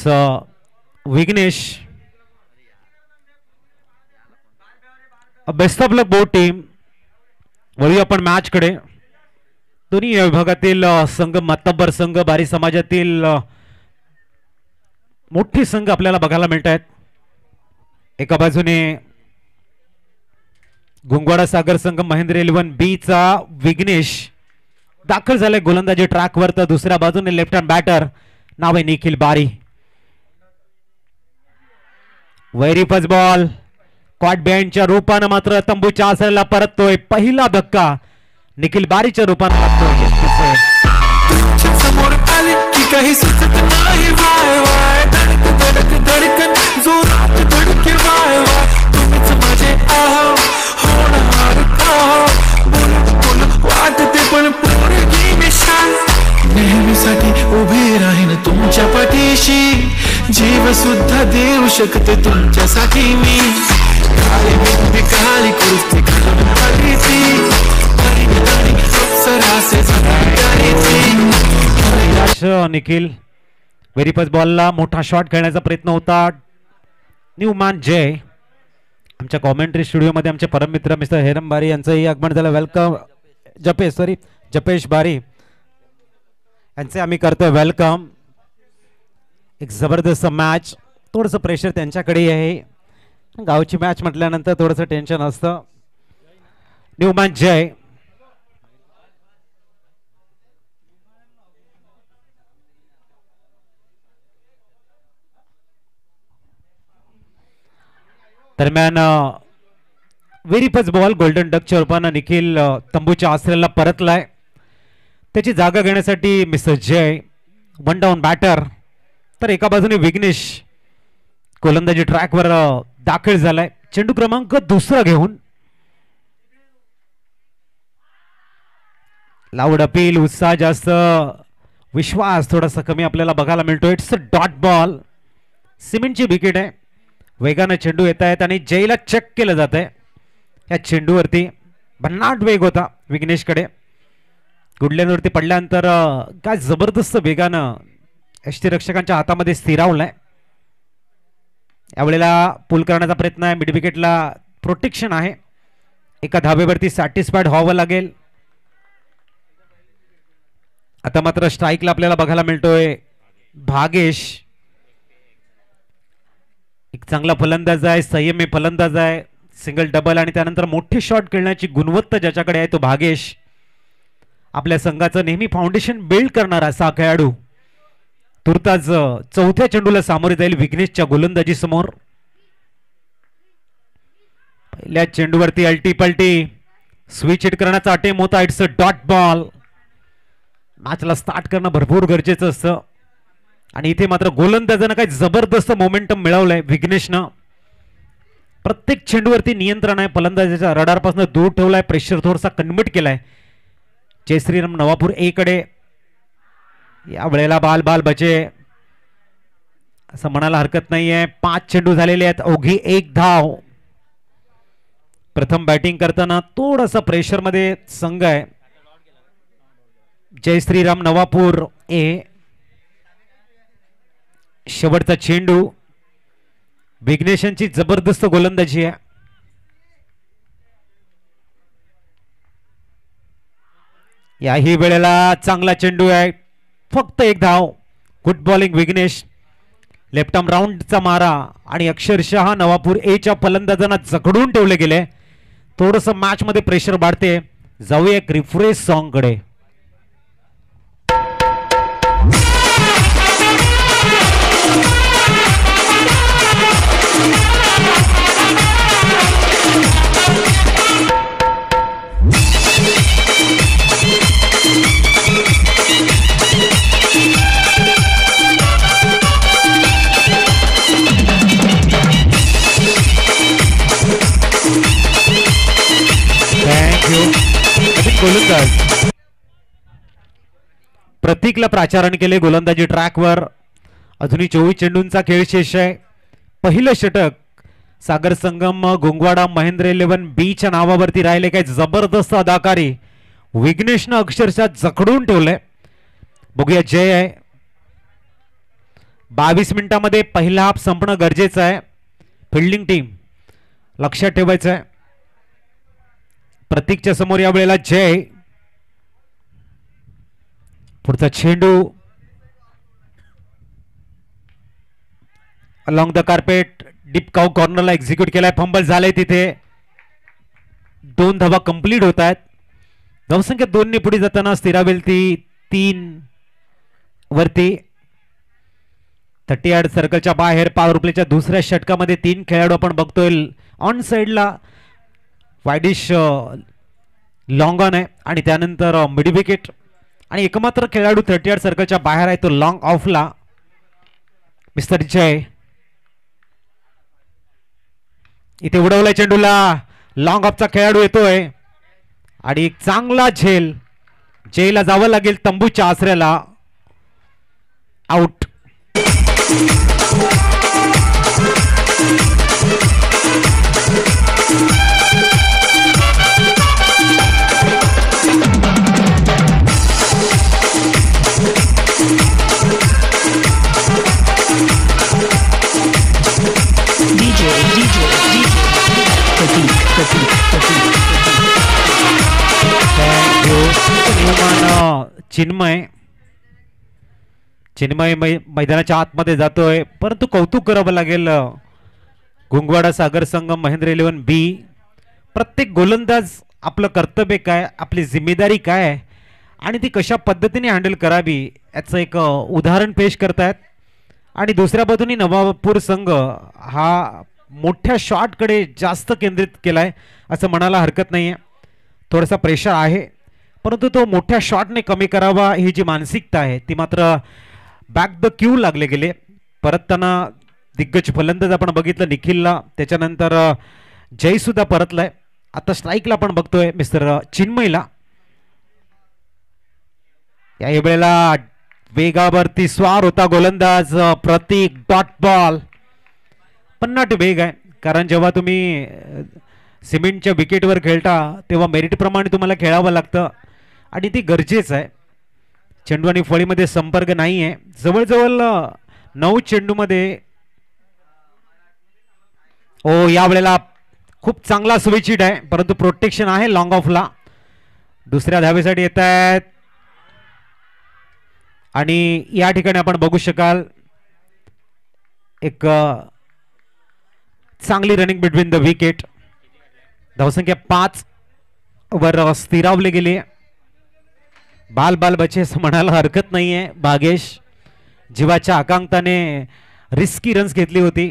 Vighnesh. Best of luck both team. वळूया आपण match कडे. दोन्ही विभागातील संघ, मातब्बर संघ, बारी समाजातील मोठे संघ आपल्याला बघायला मिळत आहेत. एका बाजूने गुंगवाडा सागर संघ महेंद्र 11 बी चा विघ्नेश दाखल झालाय गोलंदाजी ट्रॅकवर, तर दुसऱ्या बाजूने लेफ्ट हँड बॅटर नाव आहे निखिल बारी. वैरी फर्स्ट बॉल क्वाड बँडच्या रूपानं मात्र तंबूच्या आसऱ्याला परततोय. पहिला धक्का निखिल बारीच्या रूपानं लागतोय. काही सुचत नाही वाय वाय, धडक धडकन जोरात धडके वाय वाय, तुम्हीच माझे आहो होणार आहो, बोल वाटते पण पोरगी मी शान, नेहमीसाठी उभी राहीन तुमच्या पाठीशी, जीव सुद्धा देऊ शकते तुमच्यासाठी मी, काळी बिंबी काळी कुस्ती घालून निखिल. व्हेरी फर्स्ट बॉलला मोठा शॉट खेळण्याचा प्रयत्न होता. न्यूमॅन जय आमच्या कॉमेंट्री स्टुडिओमध्ये आमचे परममित्र मिस्टर हेरम बारी यांचंही आगमन झालं. वेलकम. जपेश बारी यांचे आम्ही करतोय वेलकम. एक जबरदस्त मॅच. थोडंसं प्रेशर त्यांच्याकडे आहे. गावची मॅच म्हटल्यानंतर थोडंसं टेन्शन असतं. न्यूमॅन जय दरम्यान व्हेरी फर्स्ट बॉल गोल्डन डकच्या रूपानं निखिल तंबूच्या आसऱ्याला परतलाय. त्याची जागा घेण्यासाठी मिस्टर जय वन डाऊन बॅटर, तर एका बाजूने विघ्नेश गोलंदाजी ट्रॅकवर दाखल झालाय चेंडू क्रमांक दुसरा घेऊन. लाऊड अपील, उत्साह जास्त, विश्वास थोडासा कमी आपल्याला बघायला मिळतोय. It's a dot ball. सिमेंटची विकेट आहे. वेगाने चेंडू येत आहेत आणि जयला चेक केलं जात आहे. या चेंडूवरती भन्नाट वेग होता विघ्नेशकडे. गुडल्यांवरती पडल्यानंतर काय जबरदस्त वेगानं यष्टीरक्षकांच्या हातामध्ये स्थिरावलाय. यावेळेला पुल करण्याचा प्रयत्न आहे. मिड विकेटला प्रोटेक्शन आहे. एका धाबेवरती सॅटिस्फाईड व्हावं लागेल. आता मात्र स्ट्राईकला आपल्याला बघायला मिळतोय भागेश. एक चांगला फलंदाज आहे, संयमी फलंदाज आहे. सिंगल डबल आणि त्यानंतर मोठे शॉट खेळण्याची गुणवत्ता ज्याच्याकडे आहे तो भागेश. आपल्या संघाचं नेहमी फाउंडेशन बिल्ड करणारा असा खेळाडू तुर्तास चौथ्या चेंडूला सामोरे जाईल विघ्नेशच्या गोलंदाजी समोर. पहिल्या चेंडूवरती अल्टी पलटी स्विच हिट करण्याचा अटेम्प्ट होता. It's a dot ball. मॅचला स्टार्ट करणं भरपूर गरजेचं असतं आणि इथे मात्र गोलंदाजानं काय जबरदस्त मोमेंटम मिळवलंय विघ्नेशनं. प्रत्येक चेंडूवरती नियंत्रण आहे. फलंदाजाच्या रडारपासून दूर ठेवलाय. प्रेशर थोडासा कन्वर्ट केलाय. जय श्रीराम नवापूर ए कडे. या वेळेला बाल बाल बचे असं म्हणायला हरकत नाहीये. 5 चेंडू झालेले आहेत. अवघी 1 धाव. प्रथम बॅटिंग करताना थोडासा प्रेशर मध्ये संघ आहे जय श्रीराम नवापूर ए. शेवटचा चेंडू. विघ्नेशांची जबरदस्त गोलंदाजी आहे. याही वेळेला चांगला चेंडू आहे. फक्त 1 धाव. Good bowling Vighnesh. Left arm राऊंडचा मारा आणि अक्षरशः नवापूर ए च्या फलंदाजांना जखडून ठेवले गेले. थोडंसं मॅच मध्ये प्रेशर वाढते. जाऊया एक रिफ्रेश सॉन्ग कडे. प्रतीकला प्राचारण केले गोलंदाजी ट्रॅकवर. अजूनही 24 चेंडूंचा खेळ शेष आहे. पहिलं षटक सागर संगम गुंगवाडा महेंद्र 11 बी च्या नावावरती राहिले. काय जबरदस्त अदाकारी विघ्नेशनं अक्षरशः जखडून ठेवलंय. बघूया जय आहे. 22 मिनिटांमध्ये पहिला हाफ संपणं गरजेचं आहे. फिल्डिंग टीम लक्षात ठेवायचं आहे. प्रतीकच्या समोर या वेळेला जय. पुढचा चेंडू along the carpet deep cow कॉर्नरला एक्झिक्यूट केलाय. फंबल झालंय तिथे. 2 धावा कंप्लीट होत आहेत. धावसंख्या 2 ने पुढे जाताना स्थिरावेल ती 3 वरती. 30 सर्कलच्या बाहेर पॉवर प्लेच्या दुसऱ्या षटकामध्ये 3 खेळाडू आपण बघतोय. ऑन साइडला वायडिश लॉंग ऑन आहे आणि त्यानंतर मिड विकेट आणि एकमात्र खेळाडू 30 सर्कलच्या बाहेर आहे तो लॉंग ऑफला मिस्टर जय. इथे उडवलाय चेंडूला. लॉंग ऑफचा खेळाडू येतोय आणि एक चांगला झेल. जयला जावं लागेल तंबूच्या आसऱ्याला. आउट. चिन्मय मैदानाच्या आतमध्ये जातोय परंतु कौतुक करावं लागेल गुंगवाडा सागर संगम महेंद्र 11 बी. प्रत्येक गोलंदाज आपलं कर्तव्य काय आपली जिम्मेदारी काय आणि ती कशा पद्धतीने हँडल करावी याचं एक उदाहरण पेश करतायत. आणि दुसऱ्या बाजूनी नवापूर संघ हा मोठ्या शॉटकडे जास्त केंद्रित केलाय असं म्हणायला हरकत नाहीये. थोडासा प्रेशर आहे परंतु तो मोठ्या शॉटने कमी करावा ही जी मानसिकता आहे ती मात्र बॅक द क्यू लागले गेले. परतताना दिग्गज फलंदाज आपण बघितलं निखिलला. त्याच्यानंतर जय सुद्धा परतलाय. आता स्ट्राईकला आपण बघतोय मिस्टर चिन्मयला. या वेळेला वेगावरती स्वार होता गोलंदाज प्रतीक. Dot ball. पन्नाट वेग आहे कारण जेव्हा तुम्ही सिमेंटच्या विकेटवर खेळता तेव्हा मेरिट प्रमाणे तुम्हाला खेळावं लागतं आणि ती गरजेचं आहे. चेंडू आणि फळीमध्ये संपर्क नाही आहे. जवळजवळ 9 चेंडूमध्ये या वेळेला खूप चांगला स्विच हिट आहे परंतु प्रोटेक्शन आहे लॉंग ऑफला. दुसऱ्या धावेसाठी येत आहेत आणि या ठिकाणी आपण बघू शकाल एक चांगली रनिंग बिटवीन द विकेट. धावसंख्या 5 वर स्थिरावले गेले. बाल बाल बचे असं म्हणायला हरकत नाहीये. भागेश जीवाच्या आकांक्षाने रिस्की रन्स घेतली होती.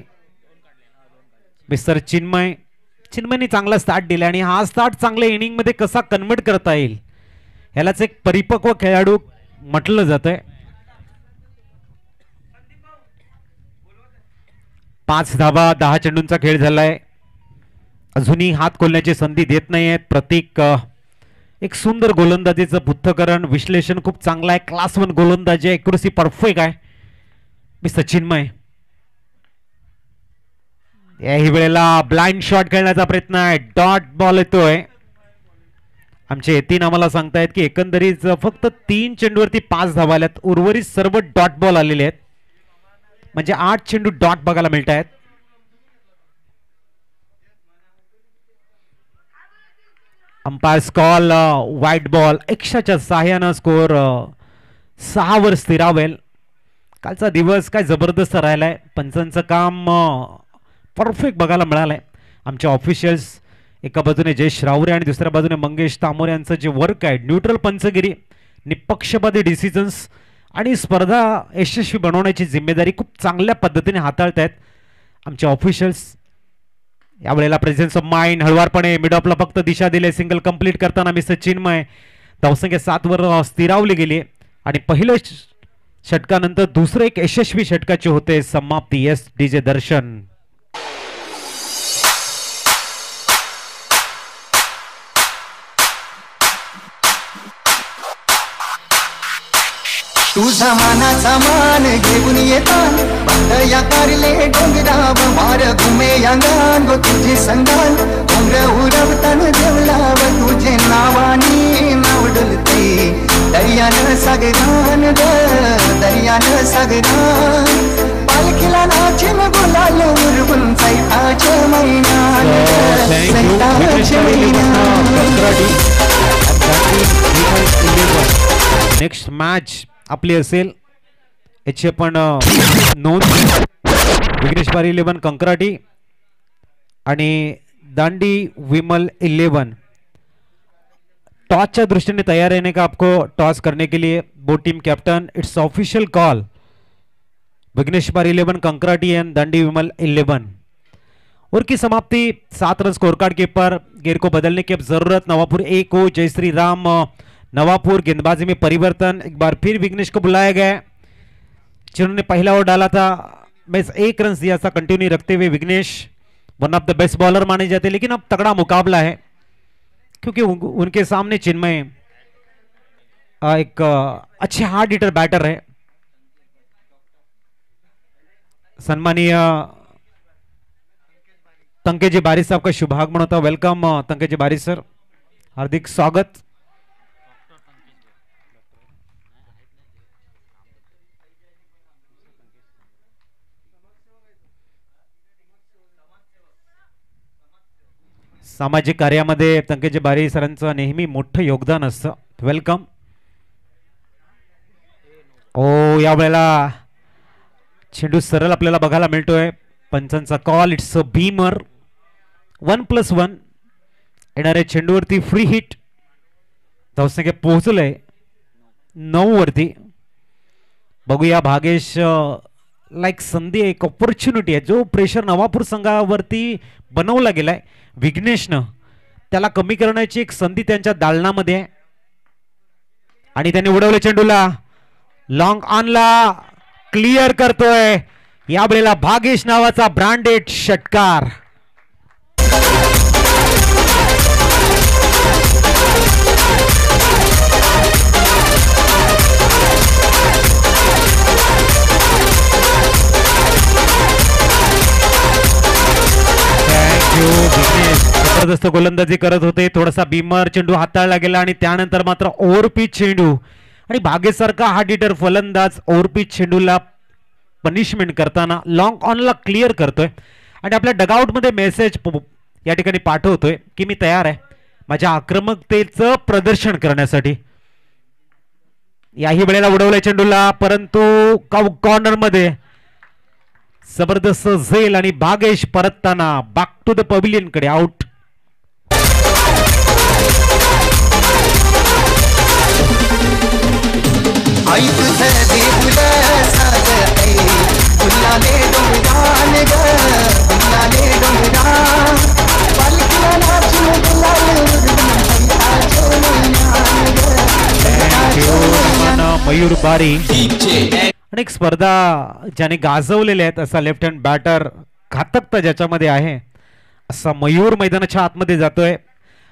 मिस्टर चिन्मयने चांगला स्टार्ट दिला आणि हा स्टार्ट चांगल्या इनिंग मध्ये कसा कन्वर्ट करता येईल यालाच एक परिपक्व खेळाडू म्हटलं जातंय. 5 धावा 10 चेंडूंचा खेळ झालाय. अजूनही हात खोलण्याची संधी देत नाहीयेत. प्रतीक एक सुंदर गोलंदाजीचं पृथक्करण विश्लेषण खूप चांगलं आहे. क्लास 1 गोलंदाजी. ॲक्युरसी परफेक्ट आहे मिस्टर चिन्मय. याही वेळेला ब्लाइंड शॉट खेळण्याचा प्रयत्न आहे. डॉट बॉल येतोय. आमचे 3 आम्हाला सांगतायत की एकंदरीत फक्त 3 चेंडूवरती 5 धावा आल्यात. उर्वरित सर्व डॉट बॉल आलेले आहेत म्हणजे 8 चेंडू डॉट बघायला मिळत आहेत. Umpire's call wide ball. एक्स्ट्राच्या सहाय्यानं स्कोअर 6 वर स्थिरावेल. कालचा दिवस काय जबरदस्त राहिलाय. पंचांचं काम परफेक्ट बघायला मिळालंय. आमचे ऑफिशियल्स एका बाजूने जयेश रावरे आणि दुसऱ्या बाजूने मंगेश तामोरे यांचं जे वर्क आहे न्यूट्रल पंचगिरी निपक्षपाती डिसिजन्स आणि स्पर्धा यशस्वी बनवण्याची जिम्मेदारी खूप चांगल्या पद्धतीने हाताळत आहेत आमचे ऑफिशियल्स. यावेळेला प्रेझेन्स ऑफ माइंड हळवारपणे मिड ऑफला फक्त दिशा दिले. सिंगल कंप्लीट करताना मिस्टर चिन्मय. धावसंख्या 7 वर स्थिरावली गेली आणि पहिल्या षटकानंतर दुसरं एक यशस्वी षटकाचे होते समाप्ती. एस डीजे दर्शन. तुझा मानाचा मान घेऊन येतान बंद या कारले डोंगराव वार घुमे अंगान व तुझे संगान डोंगर उडवतान देवलाव तुझे नावानी नाव डुलते दर्यान सागरान ग दर्यान सागरान पालखीला नाचीन गुलाल उरवून चैताच्या महिन्यात नेक्स्ट मॅच आपली असेल याची आपण नोंद. विघ्नेश पारी 11 कंकराटी आणि दांडी विमल 11. टॉस दृष्टि से तैयार रहने का आपको टॉस करने के लिए both team captain it's official call. Vighnesh पारी 11 कंकराटी एंड दांडी विमल 11. और की समाप्ति 7 रन स्कोर कार्ड के ऊपर. गेर को बदलने की अब जरूरत. नवापुर 1 को जय श्री राम. नवापुर गेंदबाजी में परिवर्तन. एक बार फिर विघ्नेश को बुलाया गया जिन्होंने पहला ओवर डाला था. बस 1 रन दिया था कंटिन्यू रखते हुए Vighnesh one of the best bowler माने जाते. लेकिन अब तगड़ा मुकाबला है क्योंकि उनके सामने चिन्मय एक अच्छे हार्ड हिटर बैटर है. सन्माननीय तंकेजी बारी साहब का शुभागमन होता. वेलकम तंकेजी बारी सर, हार्दिक स्वागत. सामाजिक कार्यामध्ये तंकेजी बारी सरांचं नेहमी मोठं योगदान असतं. वेलकम. ओ यावेळेला चेंडू सरळ आपल्याला बघायला मिळतोय. पंचांचा कॉल. It's a Beamer. 1+1 येणाऱ्या चेंडूवरती फ्री हिट. धावसंख्या पोहोचलंय 9 वरती. बघूया भागेश लाईक संधी एक ऑपॉर्च्युनिटी आहे. जो प्रेशर नवापूर संघावरती बनवला गेलाय विघ्नेशनं त्याला कमी करण्याची एक संधी त्यांच्या दालनामध्ये आहे. आणि त्यांनी उडवले चेंडूला. लॉंग ऑनला क्लिअर करतोय यावेळेला भागेश नावाचा ब्रँडेड षटकार. जबरदस्त गोलंदाजी करत होते. थोडासा बीमर चेंडू हाताळला गेला आणि त्यानंतर मात्र ओव्हरपिच चेंडू. आणि भागेसारखा हार्ड हिटर फलंदाज ओव्हरपिच चेंडूला पनिशमेंट करताना लॉंग ऑनला क्लिअर करतोय. आणि आपल्या डगआउट मध्ये मेसेज या ठिकाणी पाठवतोय की मी तयार आहे माझ्या आक्रमकतेचं प्रदर्शन करण्यासाठी. याही वेळेला उडवलंय चेंडूला परंतु कॉर्नर मध्ये जबरदस्त झेल आणि भागेश परतताना बॅक टू द पवेलियन कडे आउट. आई तुझं देऊलं सागं फुलाले डोंगरान ग फुलाले डोंगरान पालखीला नाचून गुलाल उडवून मयूर बारी. अनेक स्पर्धा ज्याने गाजवलेल्या आहेत असा लेफ्ट हँड बॅटर घातकता ज्याच्यामध्ये आहे असा मयूर मैदानाच्या आतमध्ये जातोय.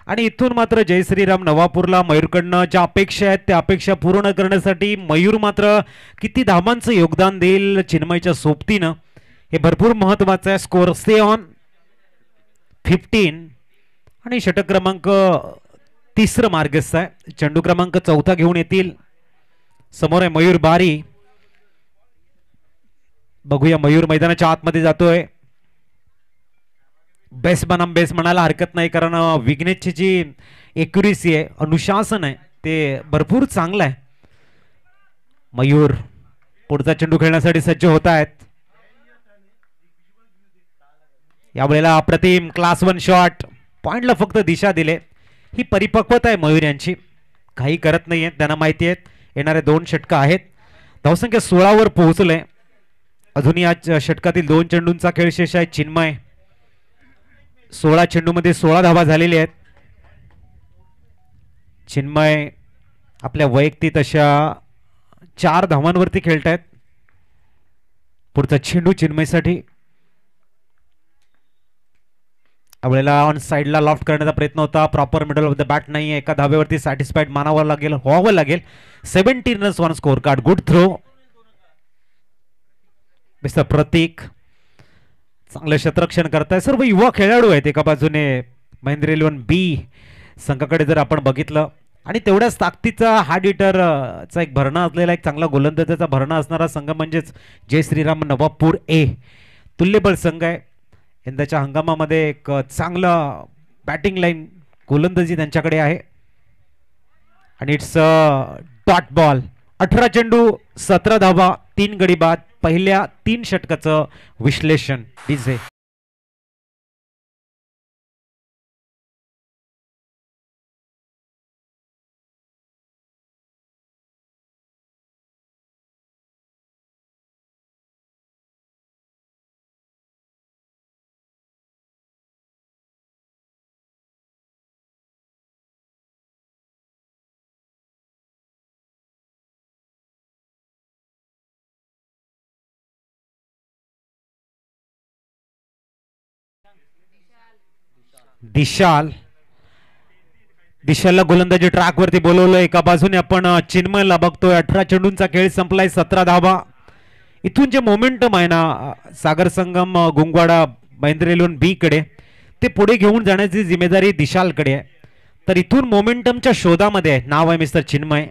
आणि इथून मात्र जय श्रीराम नवापूरला मयूरकडनं ज्या अपेक्षा आहेत त्या अपेक्षा पूर्ण करण्यासाठी मयूर मात्र किती धावांचं योगदान देईल चिन्मयच्या सोबतीनं हे भरपूर महत्वाचं आहे. स्कोअर स्टे ऑन 15 आणि षटक क्रमांक 3 मार्गस्थ आहे. चेंडू क्रमांक 4 घेऊन येतील. समोर आहे मयूर बारी. बघूया मयूर मैदानाच्या आतमध्ये जातोय. बेस्ट बनाम बेस्ट म्हणायला हरकत नाही कारण विघ्नेशची जी एक्युरेसी आहे अनुशासन आहे ते भरपूर चांगलं आहे. मयूर पुढचा चेंडू खेळण्यासाठी सज्ज होत आहेत. यावेळेला अप्रतिम क्लास 1 शॉट. पॉइंटला फक्त दिशा दिले. ही परिपक्वता आहे मयूर यांची. काही करत नाहीये. त्यांना माहिती आहे येणारे 2 षटक आहेत. धावसंख्या 16 वर पोहोचले. अजूनही आज षटकातील 2 चेंडूंचा खेळ शेष आहे. चिन्मय 16 चेंडूमध्ये 16 धावा झालेल्या आहेत. चिन्मय आपल्या वैयक्तिक अशा 4 धावांवरती खेळतायत. पुढचा चेंडू चिन्मयसाठी. यावेळेला ऑन साइडला लॉफ्ट करण्याचा प्रयत्न होता. Proper middle of the bat नाही. एका धावेवरती सॅटिस्फाईड मानावं लागेल व्हावं लागेल. 17 runs 1 score card. Good throw. Mister Pratik चांगलं क्षेत्ररक्षण करताय. सर्व युवा खेळाडू आहेत. एका बाजूने महेंद्र 11 बी संघाकडे जर आपण बघितलं आणि तेवढ्याच ताकदीचा हार्ड हिटर चा एक भरणा असलेला एक चांगला गोलंदाजाचा भरणा असणारा संघ म्हणजेच जय श्रीराम नवापूर ए तुल्यबळ संघ आहे. यंदाच्या हंगामामध्ये एक चांगला बॅटिंग लाईन गोलंदाजी त्यांच्याकडे आहे आणि इट्स डॉट बॉल. 18 चेंडू 17 धावा 3 गडी बाद. पहिल्या 3 षटकाचं विश्लेषण डीजे. दिशालला गोलंदाजी ट्रॅक वरती बोलवलं. एका बाजूने आपण चिन्मयला बघतोय. 18 चेंडूंचा खेळ संपलाय 17 धावा. इथून जे मोमेंटम आहे ना सागर संगम गुंगवाडा महेंद्रेलोन बी कडे ते पुढे घेऊन जाण्याची जिम्मेदारी दिशालकडे आहे. तर इथून मोमेंटमच्या शोधामध्ये आहे. नाव आहे मिस्टर चिन्मय.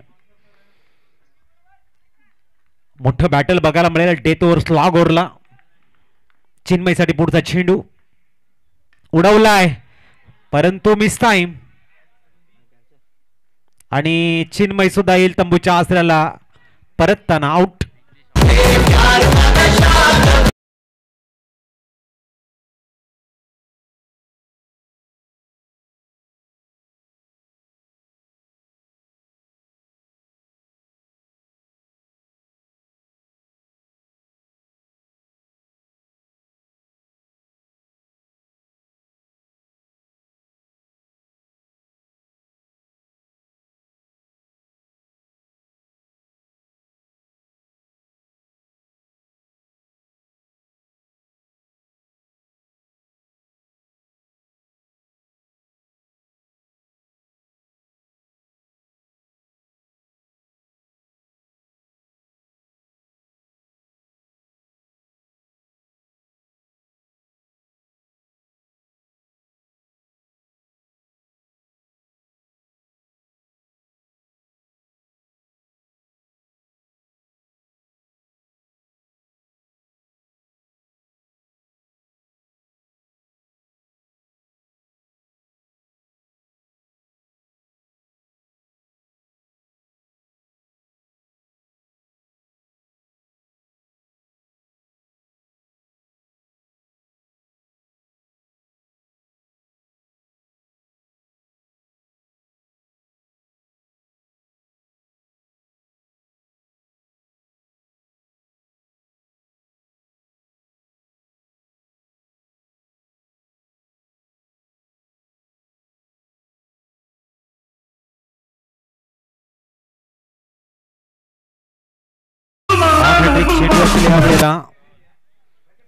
मोठं बॅटल बघायला मिळेल. डेथ ओव्हर स्लॉग ओव्हरला चिन्मयसाठी पुढचा चेंडू उडवलाय परंतु मिस टाइम आणि चिन्मय सुद्धा येईल तंबूच्या आसऱ्याला परतताना आउट.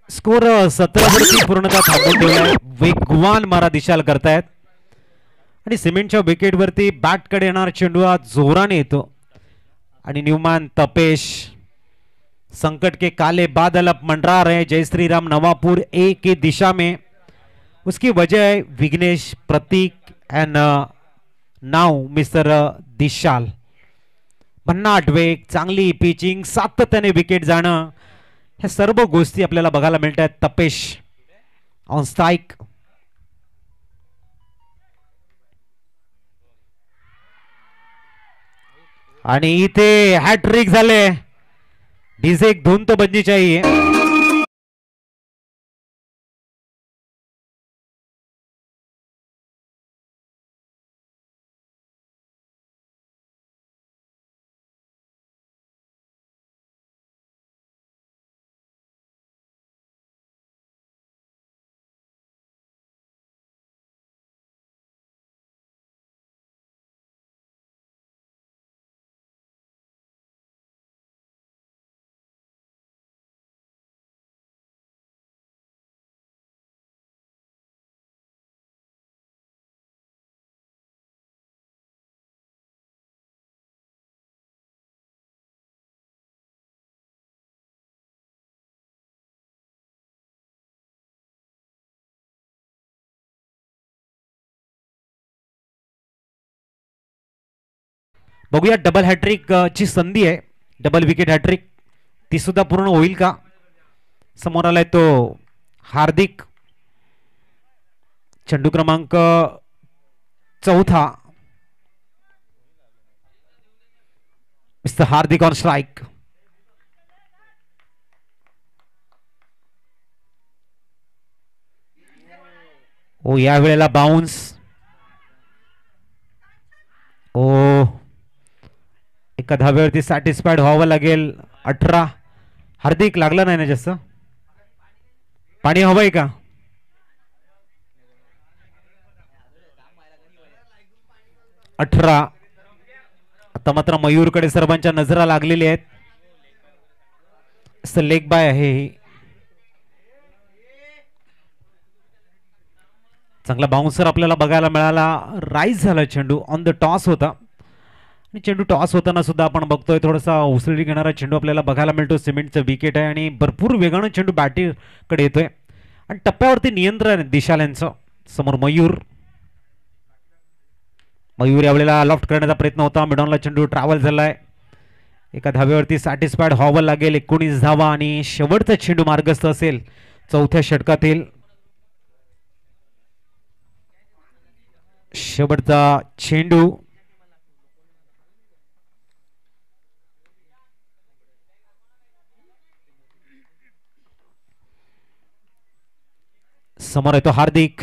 स्कोर 17 वरती पूर्णतः थांबून ठेवलाय. वेगवान मारा दिशाल करतायत आणि सिमेंटच्या विकेट वरती बॅट कडे येणार चेंडू हा जोराने येतो आणि न्यूमॅन तपेश संकट के काले बादल अब मंडरा रहे जय श्री राम नवापुर ए की दिशा में. उसकी वजह है विघ्नेश प्रतीक एंड नाउ मिस्टर दिशाल. भन्नाट वेग चांगली पिचिंग सातत्याने विकेट जाणं ह्या सर्व गोष्टी आपल्याला बघायला मिळतात. तपेश ऑन स्ट्राइक आणि इथे हॅट्रिक झाले. डीजे एक धून तो बजनी चाहिए. बघूया डबल हॅट्रिक ची संधी आहे, डबल विकेट हॅट्रिक ती सुद्धा पूर्ण होईल का. समोर आलाय तो हार्दिक, चेंडू क्रमांक 4. Mister Hardik on strike. ओ या वेळेला बाउन्स. ओ एका धाब्यावरती सॅटिस्फाईड व्हावं लागेल. 18. हार्दिक लागला नाही ना जास्त. पाणी हवंय का. अठरा. आता मात्र मयूरकडे सर्वांच्या नजरा लागलेल्या आहेत. लेग बाय आहे ही. चांगला बाउन्सर आपल्याला बघायला मिळाला. राईज झाला चेंडू, ऑन द टॉस होता. आणि चेंडू टॉस होताना सुद्धा आपण बघतोय थोडासा उसळी घेणारा चेंडू आपल्याला बघायला मिळतो. सिमेंटचं विकेट आहे आणि भरपूर वेगानं चेंडू बॅटीकडे येतोय आणि टप्प्यावरती नियंत्रण दिशाल्यांचं. समोर मयूर. मयूर यावेळेला लॉफ्ट करण्याचा प्रयत्न होता. मिडॉनला चेंडू ट्रॅव्हल झालाय. एका धाब्यावरती सॅटिस्फाईड व्हावं लागेल. 19 धावा आणि शेवटचा चेंडू मार्गस्थ असेल चौथ्या षटकातील. शेवटचा चेंडू. समोर येतो हार्दिक.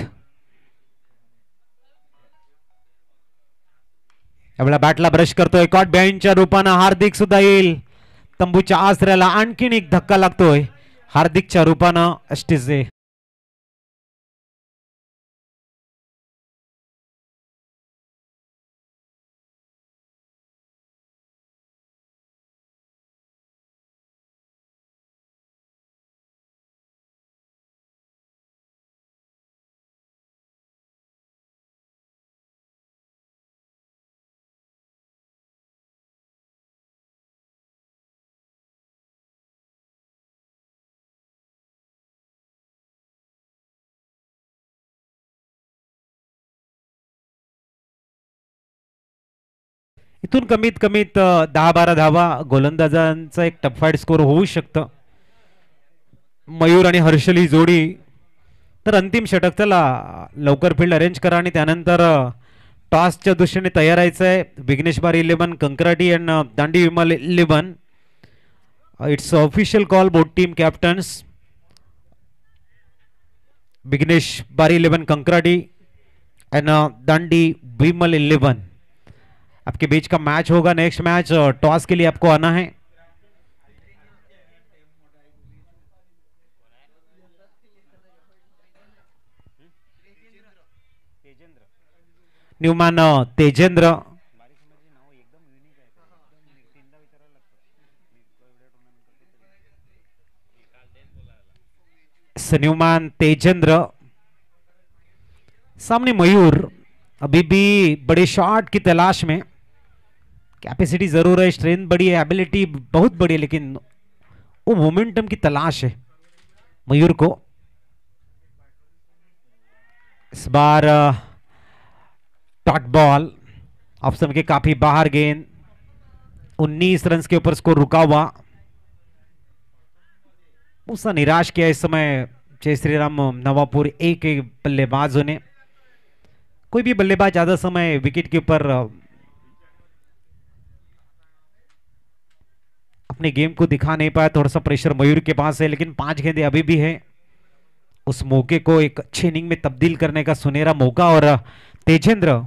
यावेळेला बॅटला ब्रश करतोय. कॉट बँडच्या रूपानं हार्दिक सुद्धा येईल. तंबूच्या आसऱ्याला आणखीन एक धक्का लागतोय हार्दिकच्या रूपानं. अष्टीचे इथून कमीत कमीत 10-12 धावा गोलंदाजांचा एक टफाईट स्कोर होऊ शकतं. मयूर आणि हर्षल ही जोडी तर अंतिम षटक. चला लवकर फील्ड अरेंज करा आणि त्यानंतर टॉसच्या दृष्टीने तयार व्हायचं आहे. Vighnesh Bari 11, Kankarati and Dandi Vimal 11. It's official call both team captains. Vighnesh Bari 11, कंकराटी end दांडी विमल 11. आपके बीच का मैच होगा. नेक्स्ट मैच टॉस के लिए आपको आना है. न्यूमॅन तेजेंद्र. न्यूमॅन तेजेंद्र. सामने मयूर. अभी भी बड़े शॉट की तलाश में. कैपेसिटी जरूर है, स्ट्रेंथ बड़ी है, एबिलिटी बहुत बड़ी है, लेकिन वो मोमेंटम की तलाश है मयूर को. इस बार डॉट बॉल ऑप्शन के काफी बाहर. गेंद 19 रन के ऊपर स्कोर रुका हुआ. उसका निराश किया इस समय जय श्रीराम नवापुर. एक बल्लेबाजों ने, कोई भी बल्लेबाज ज्यादा समय विकेट के ऊपर अपने गेम को दिखा नहीं पाया. थोड़ा सा प्रेशर मयूर के पास है, लेकिन 5 गेंदें अभी भी है. उस मौके को एक अच्छे इनिंग में तब्दील करने का सुनहरा मौका. और तेजेंद्र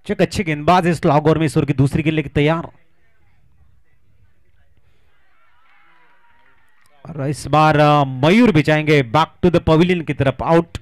जो एक अच्छे गेंदबाज है, स्लॉग ओवर में इस ओवर की दूसरी गेंद लेके तैयार. और इस बार मयूर भी जाएंगे बैक टू द पवेलियन की तरफ. आउट.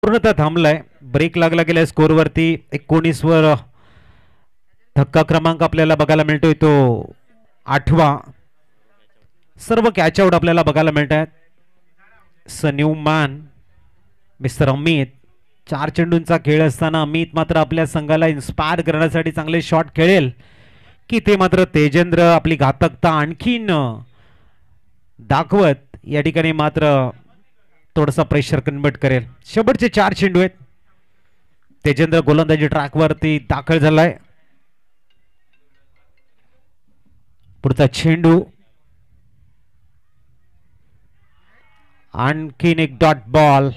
पूर्णतः थांबलाय. ब्रेक लागला गेलाय स्कोरवरती. 19 वर धक्का क्रमांक आपल्याला बघायला मिळतोय तो 8वा. सर्व कॅच आउट आपल्याला बघायला मिळत आहेत. New man mister Amit. 4 चेंडूंचा खेळ असताना अमित मात्र आपल्या संघाला इन्स्पायर करण्यासाठी चांगले शॉट खेळेल की ते मात्र तेजेंद्र आपली घातकता आणखीन दाखवत या ठिकाणी मात्र थोडासा प्रेशर कन्वर्ट करेल. शेवटचे 4 चेंडू आहेत. तेजेंद्र गोलंदाजी ट्रॅकवरती दाखल झालाय. पुढचा चेंडू आणखीन एक डॉट बॉल.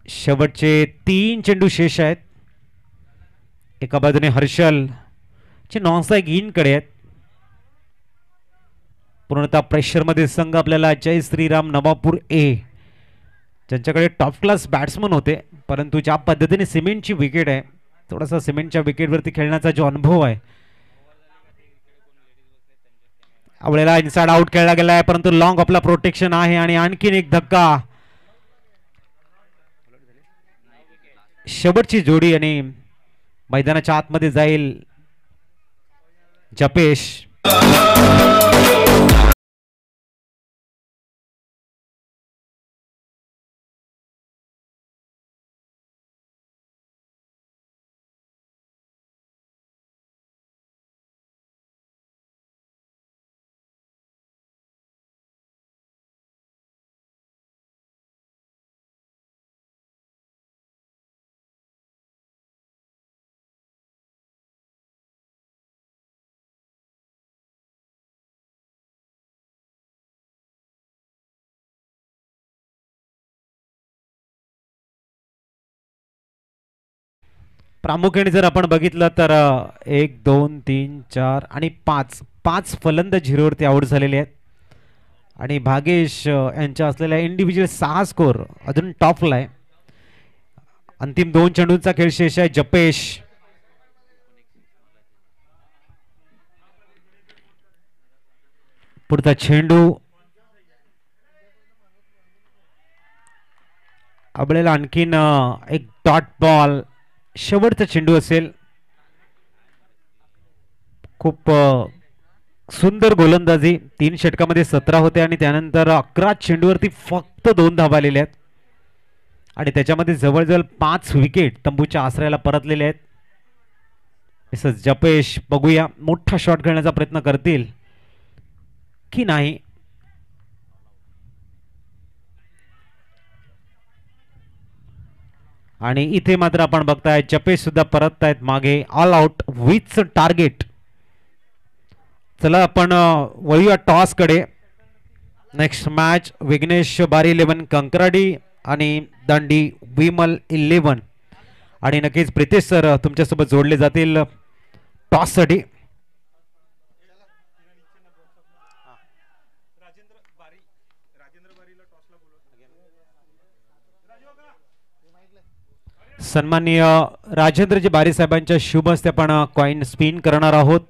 शेवटचे 3 चेंडू शेष आहेत. एका बाजूने हर्षल चे नॉनस्ट्राइक इन कडे आहेत. पूर्णतः प्रेशर मध्ये संघ आपल्याला जय श्रीराम नवापूर ए ज्यांच्याकडे टॉप क्लास बॅट्समन होते, परंतु ज्या पद्धतीने सिमेंटची विकेट आहे, थोडासा सिमेंटच्या विकेटवरती खेळण्याचा जो अनुभव आहे, आवळेला इनसाइड आउट खेळला गेलाय, परंतु लॉंग आपला प्रोटेक्शन आहे आणि आणखीन एक धक्का. शेवटची जोडी आणि मैदानाच्या आतमध्ये जाईल जपेश. प्रामुख्याने जर आपण बघितलं तर 1 2 3 4 आणि 5 फलंदाज झिरोवरती आउट झालेले आहेत आणि भागेश यांच्या असलेल्या इंडिव्हिज्युअल 6 स्कोर अजून टॉपला आहे. अंतिम 2 चेंडूंचा खेळ शेष आहे. जपेश पुढचा चेंडू आपल्याला आणखीन एक डॉट बॉल. शेवटचा चेंडू असेल. खूप सुंदर गोलंदाजी. 3 षटकामध्ये 17 होते आणि त्यानंतर 11 चेंडूवरती फक्त 2 धावा आलेल्या आहेत आणि त्याच्यामध्ये जवळजवळ 5 विकेट तंबूच्या आश्रयाला परतलेले आहेत. मिसेस जपेश बघूया मोठा शॉट खेळण्याचा प्रयत्न करतील की नाही. आणि इथे मात्र आपण बघताय जपेश सुद्धा परत आहेत मागे. All out with target. चला आपण वळूया टॉस कडे. नेक्स्ट मॅच विघ्नेश बारी 11 कंकराडी आणि दांडी विमल 11. आणि नक्कीच प्रितेश सर तुमच्यासोबत जोडले जातील टॉस साठी. सन्माननीय राजेंद्रजी बारी साहेबांच्या शुभ हस्ते आपण कॉइन स्पिन करणार आहोत.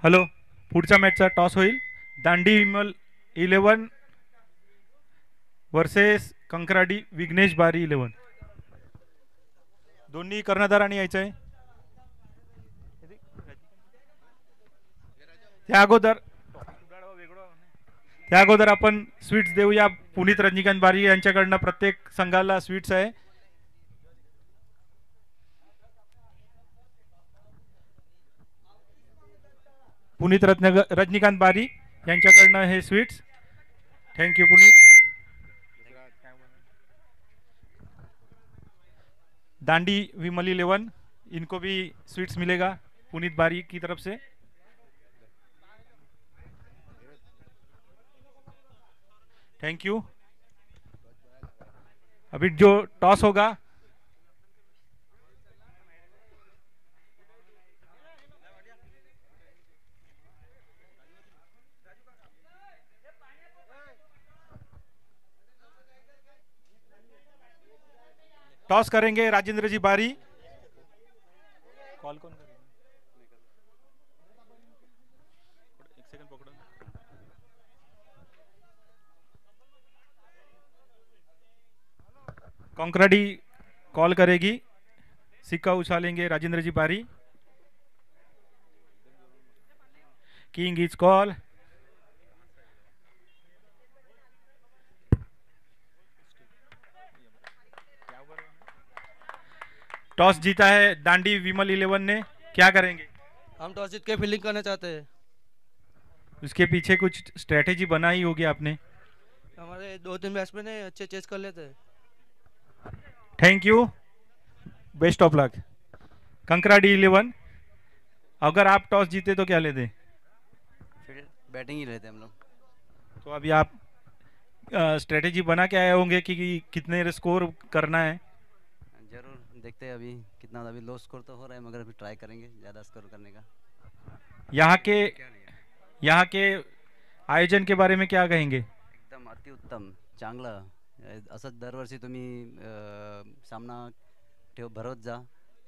हॅलो, पुढच्या मॅचचा टॉस होईल. दांडी विमल 11 वर्सेस कंकराडी विघ्नेश बारी 11. दोन्ही कर्णधारांनी यायचं आहे. त्या अगोदर आपण स्वीट्स देऊया. पुनीत रजनीकांत बारी यांच्याकडनं प्रत्येक संघाला स्वीट्स आहे. पुनीत रजनीकांत बारी यांच्याकडनं हे sweets. Thank you Puneet. Dandi Vimal 11 इनको भी स्वीट्स मिलेगा पुनीत बारी की तरफ से. Thank you. अभी जो टॉस होगा, टॉस करेंगे राजेंद्र जी बारी। कॉल कौन करेगा? एक सेकंड पकड़ो। कॉन्कराडी कॉल करेगी, सिक्का उछालेंगे राजेंद्र जी बारी। King is call. टॉस जीता है दांडी विमल 11 ने, क्या करेंगे? हम टॉस जीत के फील्डिंग करना चाहते हैं। उसके पीछे कुछ स्ट्रेटेजी बनाई होगी आपने। हमारे 2-3 बैट्समैन है, अच्छे चेस कर लेते हैं। थैंक यू, बेस्ट ऑफ लक। कंकराडी 11, अगर आप टॉस जीते तो क्या लेते? फिर बैटिंग ही लेते हम लोग। तो अभी आप स्ट्रेटेजी बना के आए होंगे कि कितने स्कोर करना है। जरूर देखते हैं अभी कितना, अभी लो स्कोर तो हो रहा है मगर अभी ट्राई करेंगे ज़्यादा स्कोर करने का। यहाँ के आयोजन के बारे में क्या कहेंगे? एकदम अतिउत्तम, चांगलं। असंच दरवर्षी तुम्ही सामना भरवत जा।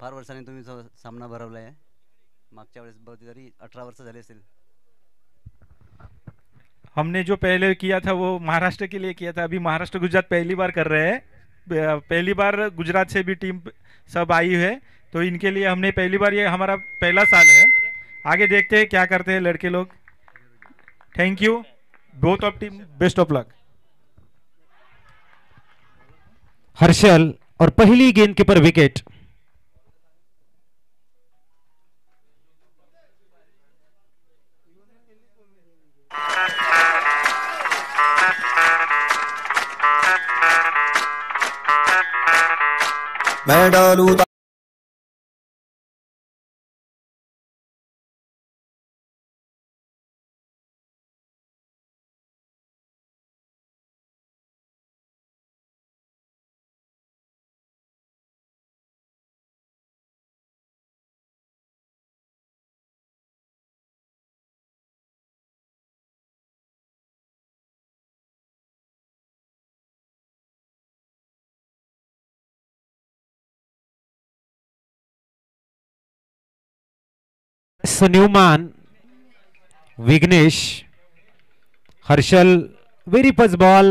फार वर्षांनी तुम्ही सामना भरवला आहे। मागच्या वेळेस बहुतेक तरी 18 वर्ष झाले असेल। हमने जो पहले किया था वो महाराष्ट्र के लिए किया था, अभी महाराष्ट्र गुजरात पहली बार कर रहे हैं। पहली बार गुजरात से भी टीम सब आई है, तो इनके लिए हमने पहली बार, ये हमारा पहला साल है। आगे देखते हैं क्या करते हैं लड़के लोग। Thank you both of team, best of luck. Harshal और पहली गेंद के पर विकेट। मैं डालू Newman, Vighnesh, Harshal very first ball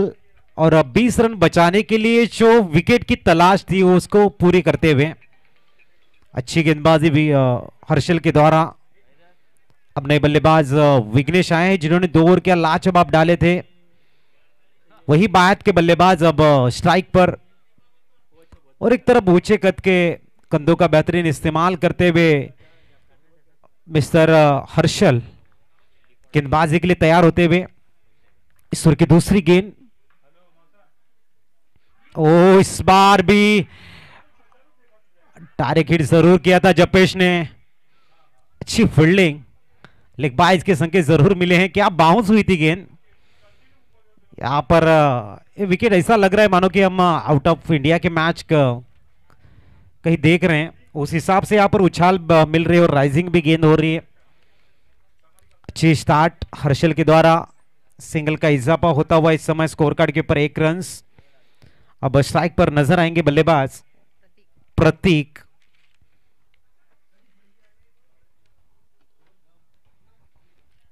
और अब 20 रन बचाने के लिए जो विकेट की तलाश थी वो उसको पूरी करते हुए अच्छी गेंदबाजी भी हर्षल के द्वारा। अब नए बल्लेबाज विघ्नेश आए हैं जिन्होंने 2 ओवर के लाजवाब डाले थे। वही बात के बल्लेबाज अब स्ट्राइक पर, और एक तरफ ऊंचे कद के कंधों का बेहतरीन इस्तेमाल करते हुए मिस्टर हर्षल गेंदबाजी के लिए तैयार होते हुए। इस ओवर की दूसरी गेंद, ओ इस बार भी डायरेक्ट हिट जरूर किया था जपेश ने। अच्छी फील्डिंग, लेग बाइज के संकेत जरूर मिले हैं। क्या बाउंस हुई थी गेंद यहां पर। ये विकेट ऐसा लग रहा है मानो कि हम आउट ऑफ इंडिया के मैच कहीं देख रहे हैं, उस हिसाब से यहाँ पर उछाल मिल रही है और राइजिंग भी गेंद हो रही है। अच्छी स्टार्ट हर्षल के द्वारा, सिंगल का इजाफा होता हुआ इस समय स्कोर कार्ड के ऊपर 1 रन। अब स्ट्राइक पर नजर आएंगे बल्लेबाज प्रतीक।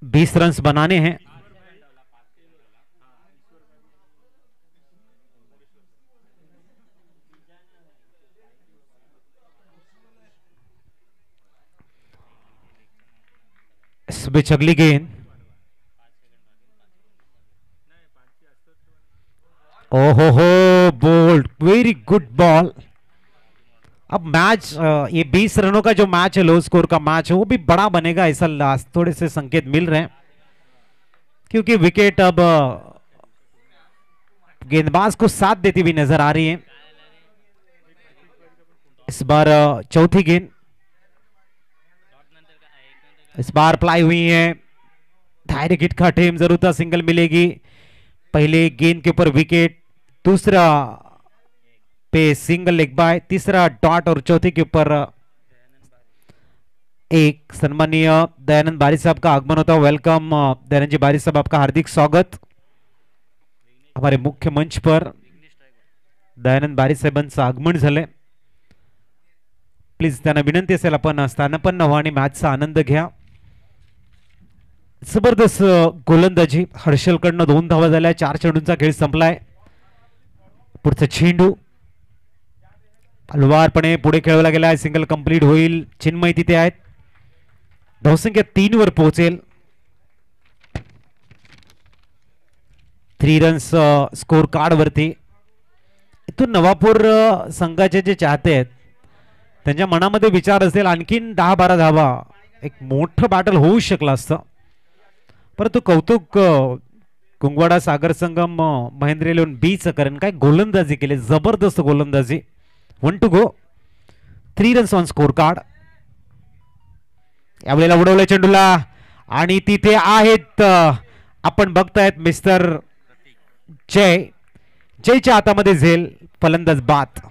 बीस रन बनाने हैं। इस बीच अगली गेंद, ओहो हो बोल्ड, वेरी गुड बॉल। अब मैच ये 20 रनों का जो मैच है, लो स्कोर का मैच है, वो भी बड़ा बनेगा ऐसा लास्ट थोड़े से संकेत मिल रहे हैं, क्योंकि विकेट अब गेंदबाज को साथ देती हुई नजर आ रही है। इस बार चौथी गेंद, इस बार अप्लाई हुई है, डायरेक्ट हिट का टेम जरूर था, सिंगल मिलेगी। पहले गेंद के ऊपर विकेट, दूसरा पे सिंगल लेग बाय, तीसरा डॉट और चौथे के ऊपर एक। सम्मानीय दयानंद बारी साहब का आगमन होता है। वेलकम दयानंद जी बारी साहब, आपका हार्दिक स्वागत हमारे मुख्य मंच पर। दयानंद बारी साहेबांचं आगमन झालंय। प्लीज त्यांना विनंती असेल आपण स्थानापन्न व्हा आणि मॅचचा आनंद घ्या। जबरदस्त गोलंदाजी हर्षलकडनं 2 धावा झाल्या, 4 चेंडूंचा खेळ संपलाय। पुढचा चेंडू हलवारपणे पुढे खेळवला गेलाय, सिंगल कंप्लीट होईल। चिन्मय तिथे आहेत, धावसंख्या 3 वर पोहोचेल। 3 रन्स स्कोर कार्ड वरती। इथून नवापूर संघाचे जे चाहते आहेत त्यांच्या मनामध्ये विचार असेल आणखीन 10-12 धावा, एक मोठं बॅटल होऊ शकलं असतं, परंतु कौतुक कुंगवाडा सागर संगम महेंद्र 11 बीचं, कारण काय गोलंदाजी केली, जबरदस्त गोलंदाजी। 1 to go, 3 runs on score card. यावेळेला उडवलं चेंडूला आणि तिथे आहेत आपण बघतायत मिस्टर जय। जयच्या हातामध्ये झेल, फलंदाज बाद।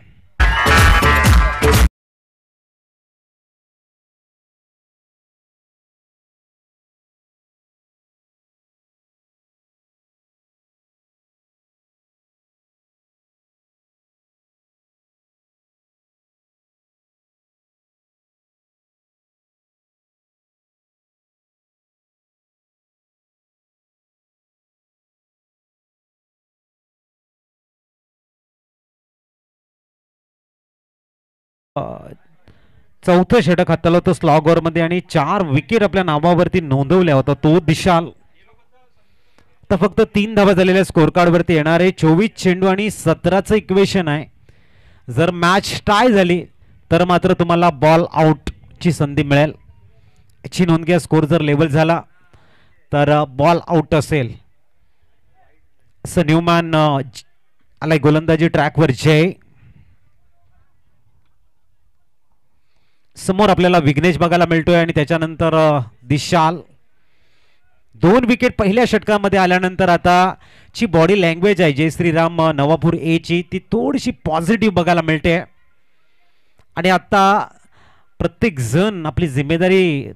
चौथं षटक हाताला होतं स्लॉग ओव्हर मध्ये आणि 4 विकेट आपल्या नावावरती नोंदवल्या होता तो दिशाल। तर फक्त 3 धावा झालेल्या स्कोर कार्ड वरती येणार आहे। 24 चेंडू आणि 17चं इक्वेशन आहे। जर मॅच टाय झाली तर मात्र तुम्हाला बॉल आउट ची संधी मिळेल, याची नोंद घ्या। स्कोर जर लेवल झाला तर बॉल आउट असेल। न्यूमॅन आलाय गोलंदाजी ट्रॅकवर। जय समोर आपल्याला विघ्नेश बघायला मिळतोय आणि त्याच्यानंतर दिशाल। 2 विकेट पहिल्या षटकामध्ये आल्यानंतर आता ची बॉडी लँग्वेज आहे जय श्रीराम नवापूर ए ची, ती थोडीशी पॉझिटिव्ह बघायला मिळते आणि आता प्रत्येक जण आपली जिम्मेदारी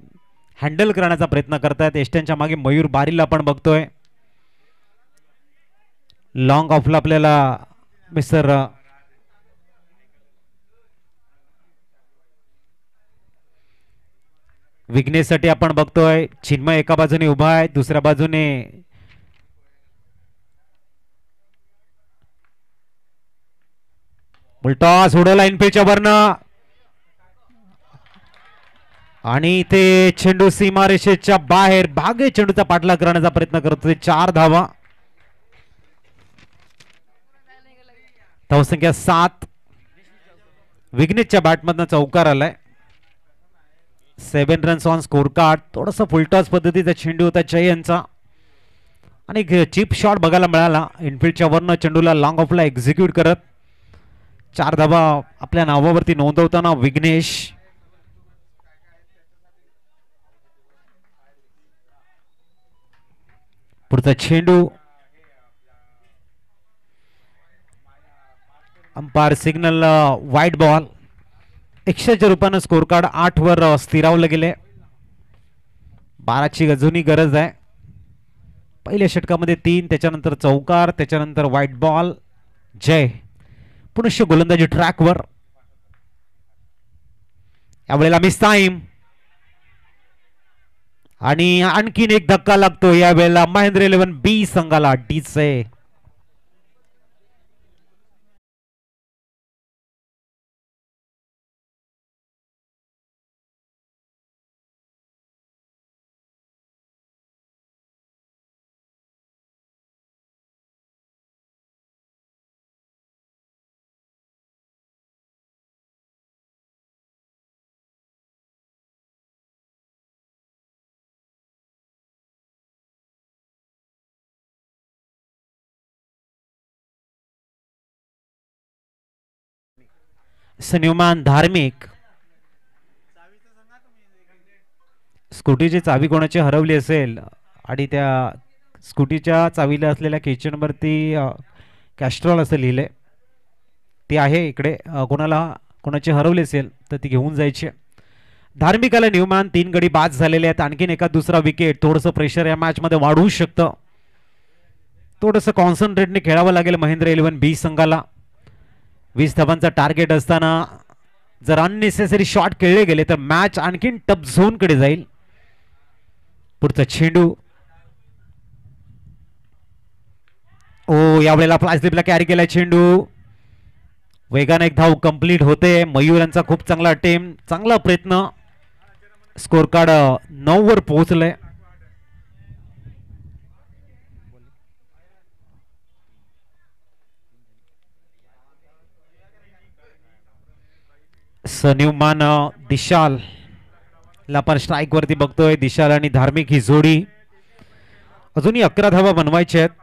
हँडल करण्याचा प्रयत्न करतायत। एस्टनच्या मागे मयूर बारीला आपण बघतोय। लॉंग ऑफला आपल्याला मिस्टर विघ्नेशसाठी आपण बघतोय। चिन्मय एका बाजूने उभा आहे, दुसऱ्या बाजूने टॉस उडवला इनफिल्डच्या वरनं आणि इथे चेंडू सीमारेषेच्या बाहेर, भागे चेंडूचा पाठलाग करण्याचा प्रयत्न करतोय। 4 धावा, धावसंख्या 7। विघ्नेशच्या बॅटमधनं चौकार आलाय। 7 रन्स ऑन स्कोर कार्ड। थोडासा फुलटॉस पद्धतीचा चेंडू होता जय यांचा आणि चिप शॉट बघायला मिळाला इनफिल्डच्या वरनं चेंडूला लॉंग ऑफला एक्झिक्यूट करत। 4 धावा आपल्या नावावरती नोंदवताना विघ्नेश। पुढचा चेंडू अंपायर सिग्नल वाईट बॉल। 100च्या रूपानं स्कोर कार्ड 8 वर स्थिरावलं गेले। 12ची अजूनही गरज आहे। पहिल्या षटकामध्ये 3, त्याच्यानंतर चौकार, त्याच्यानंतर व्हाईट बॉल। जय पुनश्च गोलंदाजी ट्रॅकवर। यावेळेला मिस टाइम आणि आणखीन एक धक्का लागतो यावेळेला महेंद्र 11 बी संघाला। डीचे न्यूमॅन धार्मिक। स्कूटीची चावी कोणाची हरवली असेल आणि त्या स्कूटीच्या चावीला असलेल्या किचन वरती कॅस्ट्रॉल असं लिहिले, ती आहे इकडे, कोणाची हरवली असेल तर ती घेऊन जायची. धार्मिकाला न्यूमॅन 3 गडी बाद झालेले आहेत. आणखीन एका दुसरा विकेट. थोडंसं प्रेशर या मॅच मध्ये वाढवू शकतं. थोडंसं कॉन्सन्ट्रेटने खेळावं लागेल महेंद्र 11 बी संघाला. 20 धावांचा टार्गेट असताना जर अननेसेसरी शॉट खेळले गेले तर मॅच आणखीन टफ झोन कडे जाईल. पुढचा चेंडू यावेळेला फ्लॅश स्लिपला कॅरी केलाय चेंडू. वेगाने एक धाव कंप्लीट होते. मयूर यांचा खूप चांगला अटेम्प्ट, चांगला प्रयत्न. स्कोर कार्ड 9 वर पोहोचलंय. सन्युमान दिशाल ला पण स्ट्राईक वरती बघतोय. दिशाल आणि धार्मिक ही जोडी. अजूनही 11 धावा बनवायच्या आहेत.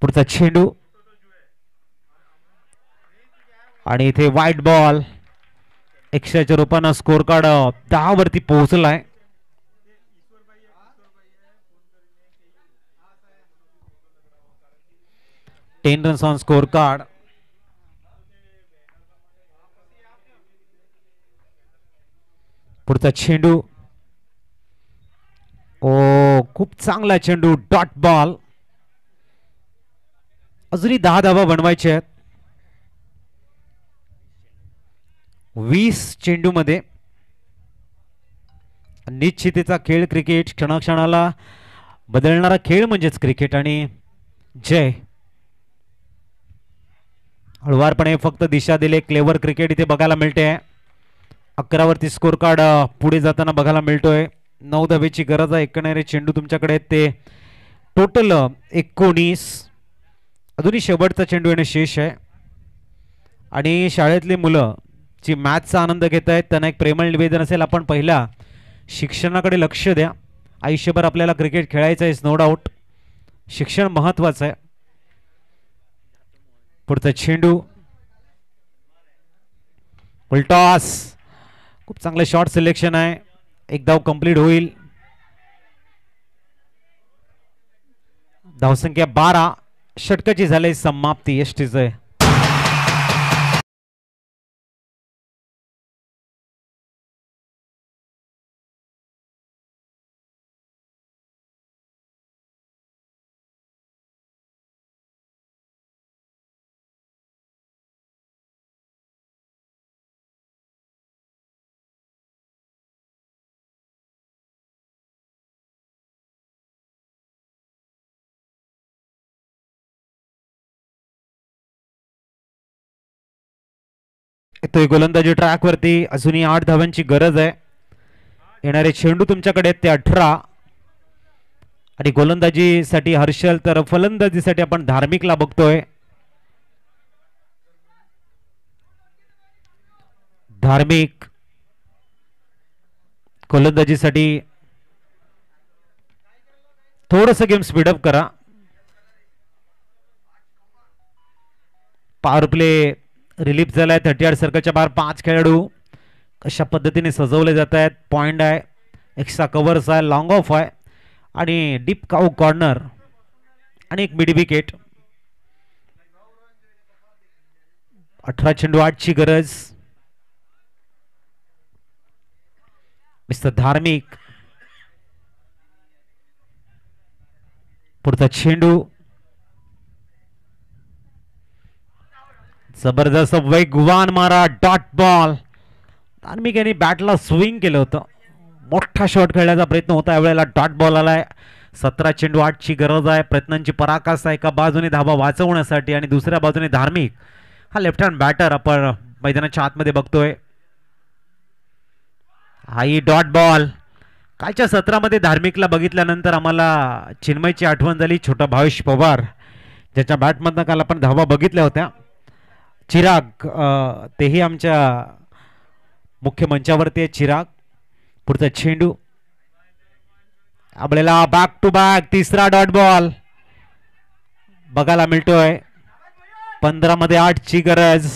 पुढचा चेंडू आणि इथे वाईट बॉल. 100च्या रूपानं स्कोर कार्ड 10 वरती पोहोचलाय. Ten runs on score card. पुढचा चेंडू खूप चांगला चेंडू. Dot ball. अजूनही 10 धावा बनवायचे आहेत 20 चेंडू मध्ये. निश्चितीचा खेळ क्रिकेट. क्षणाक्षणाला बदलणारा खेळ म्हणजेच क्रिकेट. आणि जय हळुवारपणे फक्त दिशा दिले. क्लेवर क्रिकेट इथे बघायला मिळते. 11 वरती स्कोर कार्ड पुढे जाताना बघायला मिळतोय. 9 धावेची गरज आहे. एकणारे चेंडू तुमच्याकडे ते टोटल 19. अजूनही शेवटचा चेंडू येणे शेष आहे. आणि शाळेतली मुलं जी मॅचचा आनंद घेत आहेत त्यांना एक प्रेमळ निवेदन असेल, आपण पहिला शिक्षणाकडे लक्ष द्या. आयुष्यभर आपल्याला क्रिकेट खेळायचं आहे, नो डाऊट. शिक्षण महत्वाचं आहे. पुढचा चेंडू फुलटॉस. खूप चांगलं शॉट सिलेक्शन आहे. एक धाव कंप्लीट होईल. धावसंख्या 12. षटकाची झाली समाप्ती एसटीचं. येतोय गोलंदाजी ट्रॅक वरती. अजूनही 8 धावांची गरज आहे. येणारे चेंडू तुमच्याकडे ते 18. आणि गोलंदाजीसाठी हर्षल तर फलंदाजीसाठी आपण धार्मिकला बघतोय. धार्मिक गोलंदाजीसाठी थोडस गेम स्पीडअप करा. पॉवर प्ले रिलीफ झालाय. 38 सर्कलच्या बाहेर 5 खेळाडू कशा पद्धतीने सजवले जात आहेत. पॉइंट आहे, एक्स्ट्रा कव्हर्स आहे, लॉंग ऑफ आहे आणि डीप काऊ कॉर्नर आणि एक मिड विकेट. 18 चेंडू 8 ची गरज. मिस्टर धार्मिक. पुढचा चेंडू जबरदस्त वेगवान मारा. Dot ball. धार्मिक यांनी बॅटला स्विंग केलं होतं. मोठा शॉट खेळण्याचा प्रयत्न होता. यावेळेला डॉट बॉल आलाय. 17 चेंडू 8 ची गरज आहे. प्रयत्नांची पराकाष्ठा. एका बाजूने धावा वाचवण्यासाठी आणि दुसऱ्या बाजूने धार्मिक हा लेफ्ट हँड बॅटर आपण मैदानाच्या आतमध्ये बघतोय. हाही डॉट बॉल. कालच्या सत्रामध्ये धार्मिकला बघितल्यानंतर आम्हाला चिन्मयची आठवण झाली. छोटा भावेश पवार ज्याच्या बॅटमधनं काल आपण धावा बघितल्या होत्या. चिराग तेही आमच्या मुख्य मंचावरती आहे. चिराग. पुढचा चेंडू आपल्याला बॅक टू बॅक तिसरा डॉट बॉल बघायला मिळतोय. 15 मध्ये 8 ची गरज.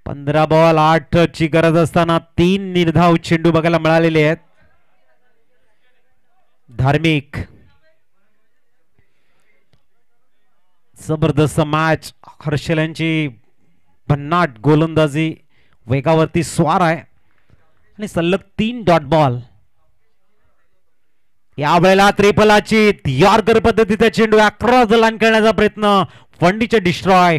15 बॉल 8 ची गरज असताना 3 निर्धाव चेंडू बघायला मिळालेले आहेत. धार्मिक जबरदस्त मॅच. हर्षल यांची भन्नाट गोलंदाजी वेगावरती स्वार आहे आणि सलग 3 डॉट बॉल. यावेळेला त्रिफलाची यॉर्कर पद्धतीचा चेंडू अक्रॉस द लाईन करण्याचा प्रयत्न. फंडीचे डिस्ट्रॉय.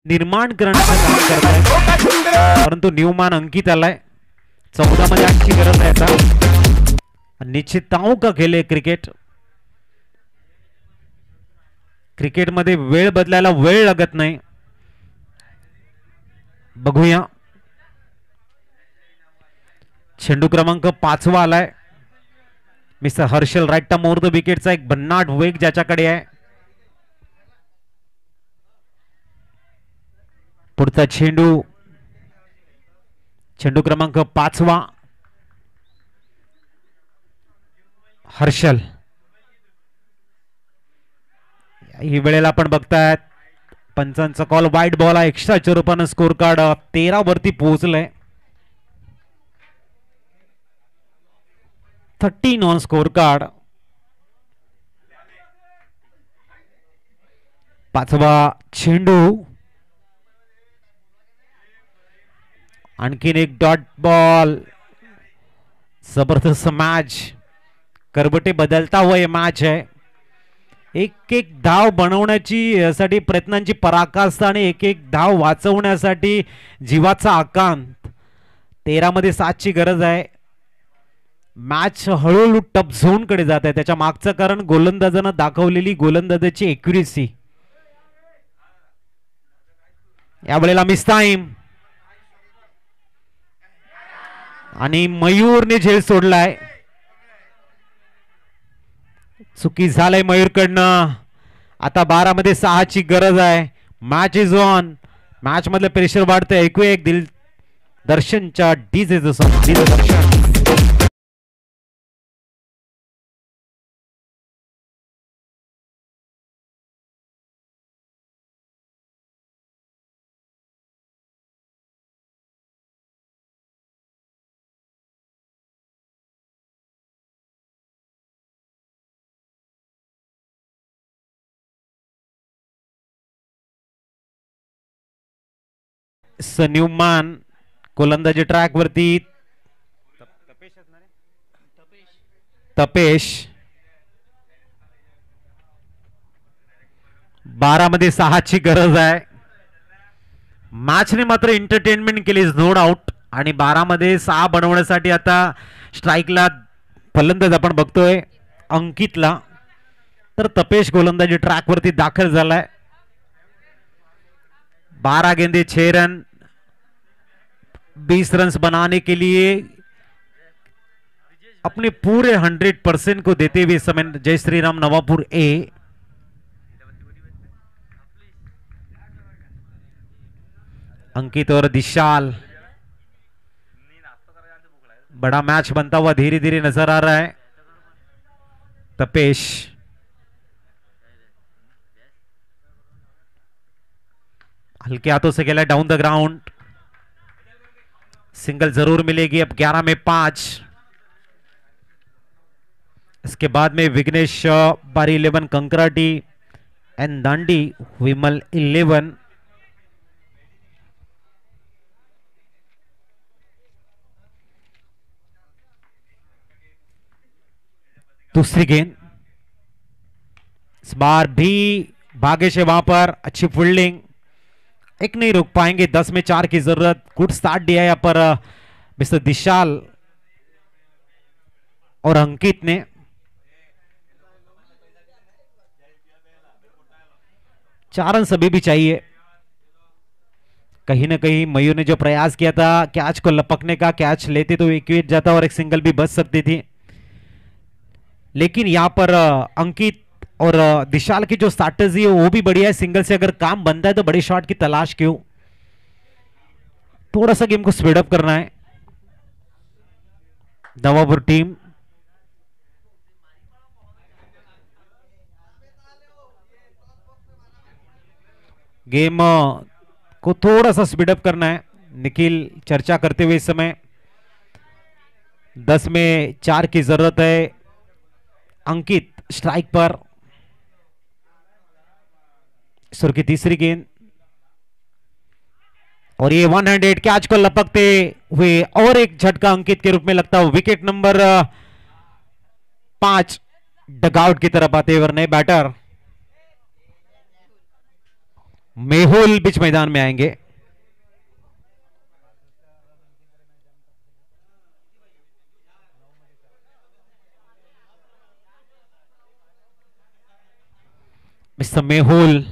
निर्माण करण्याचं काम करत आहे, परंतु न्यूमॅन अंकित आलाय. 14 मध्ये 8 ची गरज आहे आता. निश्चिताओं का खेल आहे क्रिकेट. क्रिकेटमध्ये वेळ बदलायला वेळ लागत नाही. बघूया. चेंडू क्रमांक 5 आलाय. Mister Harshal right arm over the विकेटचा एक भन्नाट वेग ज्याच्याकडे आहे. पुढचा चेंडू. चेंडू क्रमांक 5 हर्षल. ही वेळेला आपण बघतायत पंचांचा कॉल वाईट बॉल आहे. एक्स्ट्राच्या रूपानं स्कोर कार्ड 13 वरती पोहोचलंय. 13 ऑन स्कोर कार्ड. 5वा चेंडू. आणखीन एक डॉट बॉल. जबरदस्त मॅच. करबटे बदलता हुआ मॅच आहे. एक एक धाव बनवण्याची साठी प्रयत्नांची पराकाष्ठा आणि एक एक धाव वाचवण्यासाठी जीवाचा आकांत. 13 मध्ये 7 ची गरज आहे. मॅच हळूहळू टफ झोन कडे जात आहे. त्याच्या मागचं कारण गोलंदाजानं दाखवलेली गोलंदाजाची एक्युरेसी. यावेळेला मिस टाइम आणि मयूरने झेल सोडलाय. चुकी झालंय मयूरकडनं. आता 12 मध्ये 6 ची गरज आहे. Match is on. मॅच मधलं प्रेशर वाढतंय. ऐकूया एक दिल दर्शनच्या डीजेचं सॉन्ग. दिलदर्शन. न्यूमॅन गोलंदाजी ट्रॅक वरती. तपेश. 12 मध्ये 6 ची गरज आहे. मॅचने मात्र एंटरटेनमेंट केली नो डाऊट. आणि 12 मध्ये 6 बनवण्यासाठी आता स्ट्राईकला फलंदाज आपण बघतोय अंकितला. तर तपेश गोलंदाजी ट्रॅक वरती दाखल झालाय. 12 गेंदे 6 रन. 20 रन बनाने के लिए अपने पूरे 100% को देते हुए समय जय श्री राम नवापुर ए. अंकित और दिशाल. बड़ा मैच बनता हुआ धीरे धीरे नजर आ रहा है. तपेश. हल्के हाथों से खेला डाउन द ग्राउंड. सिंगल जरूर मिलेगी. अब 11 में 5. इसके बाद में विघ्नेश बारी 11 कंकराटी एंड दांडी विमल 11. दूसरी गेंद. इस बार भी भाग्य से वहां पर अच्छी फील्डिंग. एक नहीं रोक पाएंगे, 10 में 4 की जरूरत। गुड स्टार्ट दिया यहाँ पर मिस्टर दिशाल और अंकित ने। चार रन सभी भी चाहिए। कहीं ना कहीं मयूर ने जो प्रयास किया था कैच को लपकने का, कैच लेते तो एक विकेट जाता और एक सिंगल भी बच सकती थी, लेकिन यहां पर अंकित और दिशाल की जो स्ट्रैटेजी है वो भी बढ़िया है। सिंगल से अगर काम बनता है तो बड़ी शॉट की तलाश क्यों। थोड़ा सा गेम को स्पीड अप करना है नवापुर टीम। गेम को थोड़ा सा स्पीड अप करना है। निखिल चर्चा करते हुए इस समय 10 में 4 की जरूरत है। अंकित स्ट्राइक पर। सुर की तीसरी गेंद और ये 100 कैच को लपकते हुए और एक झटका अंकित के रूप में लगता है। विकेट नंबर 5 डगआउट की तरफ आते हुए नए बैटर मेहुल बीच मैदान में आएंगे। मिस्टर मेहुल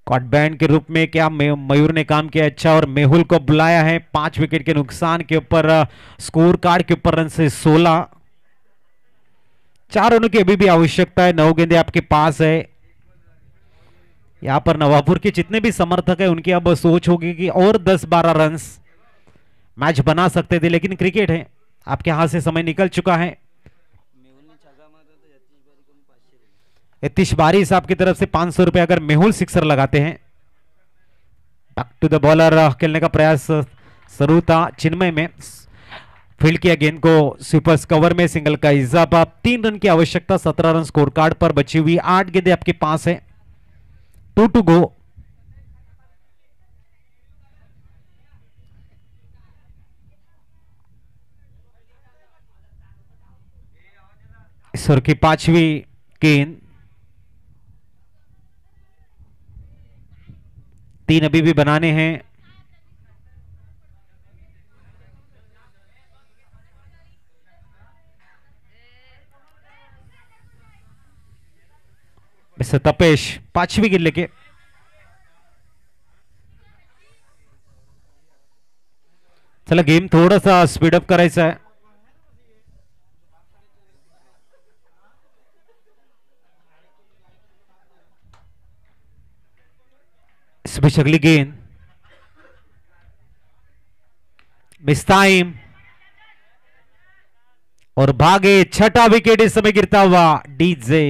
कॉटबैंड के रूप में क्या मयूर ने काम किया अच्छा, और मेहुल को बुलाया है 5 विकेट के नुकसान के ऊपर। स्कोर कार्ड के ऊपर रन से 16। 4 रनों की अभी भी आवश्यकता है। 9 गेंदें आपके पास है। यहां पर नवापुर के जितने भी समर्थक है उनकी अब सोच होगी कि और 10-12 रन मैच बना सकते थे, लेकिन क्रिकेट है, आपके हाथ से समय निकल चुका है। यतीश बारी साहब की तरफ से 500 रुपए अगर मेहुल सिक्सर लगाते हैं। बैक टू द बॉलर खेलने का प्रयास शुरू था चिन्मय में। फील्ड किया गेंद को स्वीपर्स कवर में, सिंगल का इजाफा। 3 रन की आवश्यकता 17 रन स्कोर कार्ड पर बची हुई। 8 गेंदें आपके पास है। 2 टू गो। ईश्वर की 5वीं गेंद। 3 अभी भी बनाने हैं। मिस्टर तपेश 5वीं गेंद लेके। चला गेम थोड़ा सा स्पीड अप करायचा है। स्पेश अगली गेंद मिस टाइम और भागे। छठा विकेट इस समय गिरता हुआ डीजे।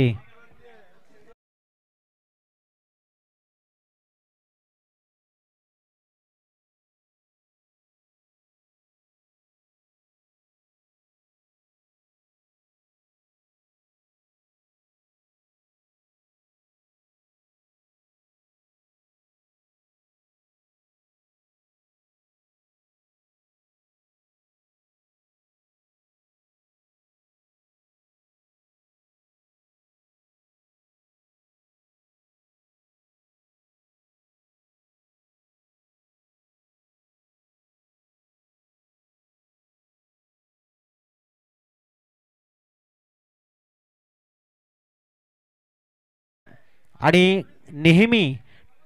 आणि नेहमी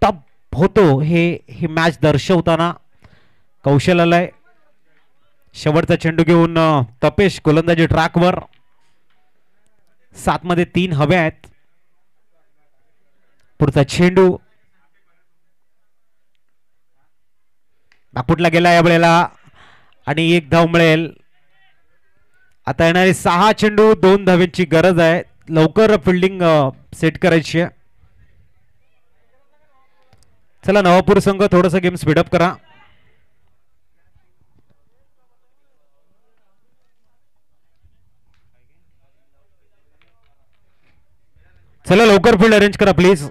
टप होतो हे मॅच दर्शवताना कौशल्याला आहे। शेवटचा चेंडू घेऊन तपेश गोलंदाजी ट्रॅकवर। 7 मध्ये 3 हवे आहेत। पुढचा चेंडू बापुटला गेला या वेळेला आणि 1 धाव मिळेल। आता येणारे 6 चेंडू 2 धावांची गरज आहे। लवकर फिल्डिंग सेट करायची आहे। चला नवापूर संघ थोडासा गेम स्पीडअप करा। चला लवकर फील्ड अरेंज करा प्लीज।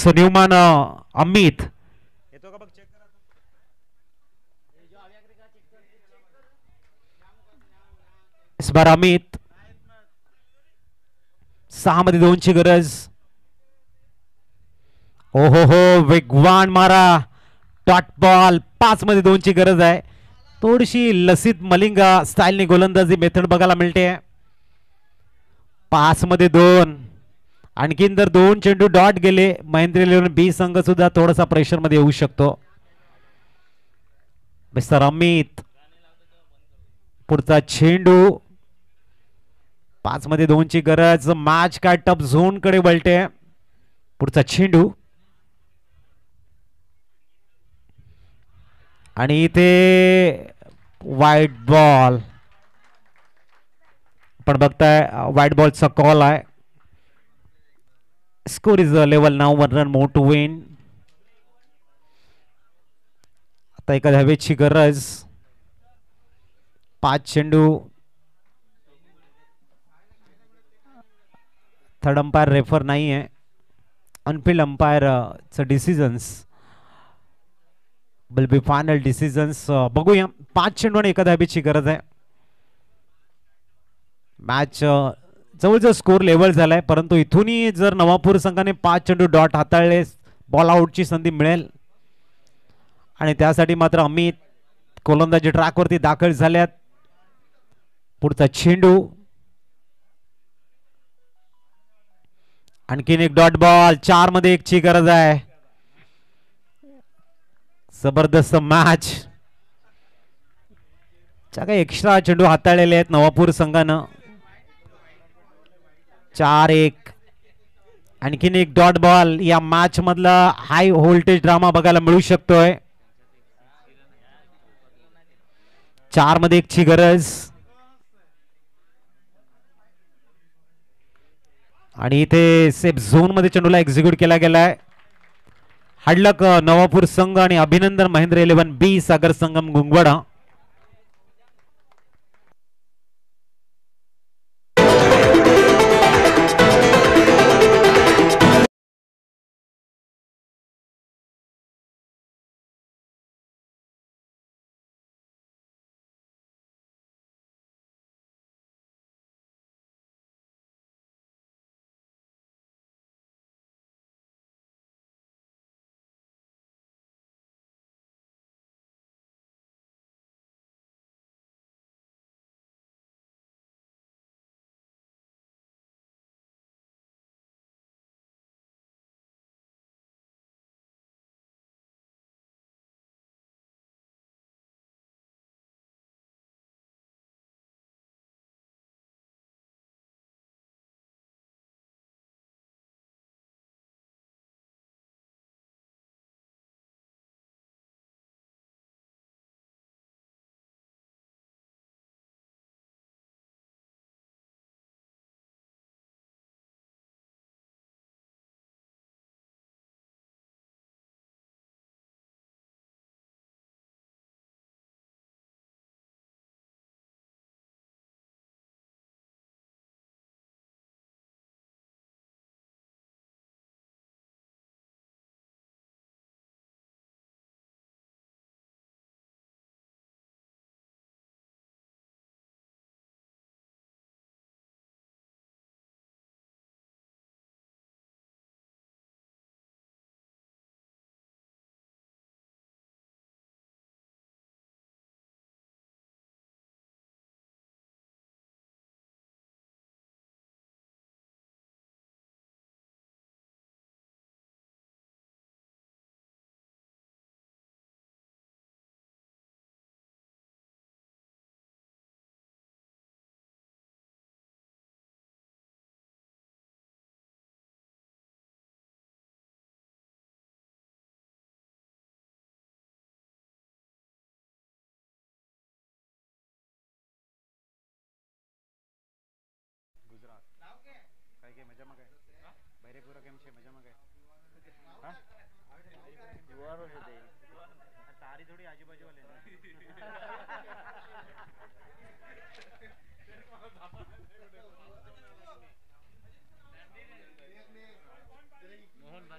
जबरदस्त न्यूमॅन अमित येतो का बघ चेक करा इस बार अमित 6 मध्ये 2 ची गरज ओहो हो वेगवान मारा डॉट बॉल 5 मध्ये 2 ची गरज आहे थोडीशी लसित मलिंगा स्टाईलने गोलंदाजी मेथड बघायला मिळते 5 मध्ये 2 आणखीन जर 2 चेंडू डॉट गेले महेंद्र 11 बी संघ सुद्धा थोडासा प्रेशर मध्ये येऊ शकतो मिस्टर अमित पुढचा चेंडू 5 मध्ये 2 ची गरज मॅच काय टप झोन कडे वळते पुढचा चेंडू आणि इथे वाईट बॉल पण बघताय वाईट बॉलचा कॉल आहे score is level now 1 run more to win आता एका धावेची गरज 5 चेंडू थर्ड अंपायर रेफर नाही आहे Anfield umpire decisions will be final decisions बघूया 5 चेंडू आणि एका धावेची गरज आहे मॅच जवळजवळ स्कोर लेवल झालाय परंतु इथूनही जर नवापूर संघाने 5 चेंडू डॉट हाताळले बॉल आउटची संधी मिळेल आणि त्यासाठी मात्र अमित गोलंदाजी ट्रॅकवरती दाखल झाल्यात पुढचा चेंडू आणखीन एक डॉट बॉल 4 मध्ये 1 ची गरज आहे जबरदस्त मॅच काही एक्स्ट्रा चेंडू हाताळलेले आहेत नवापूर संघानं 4-1 आणखीन एक डॉट बॉल या मॅच मधला हाय व्होल्टेज ड्रामा बघायला मिळू शकतोय 4 मध्ये 1 ची गरज आणि इथे सेफ झोन मध्ये चेंडूला एक्झिक्यूट केला गेलाय हडलक नवापूर संघ आणि अभिनंदन महेंद्र 11 बी सागर संगम गुंगवडा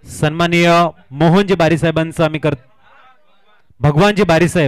सन्माननीय मोहनजी बारी साहेबांचं आम्ही भगवानजी बारी साहेब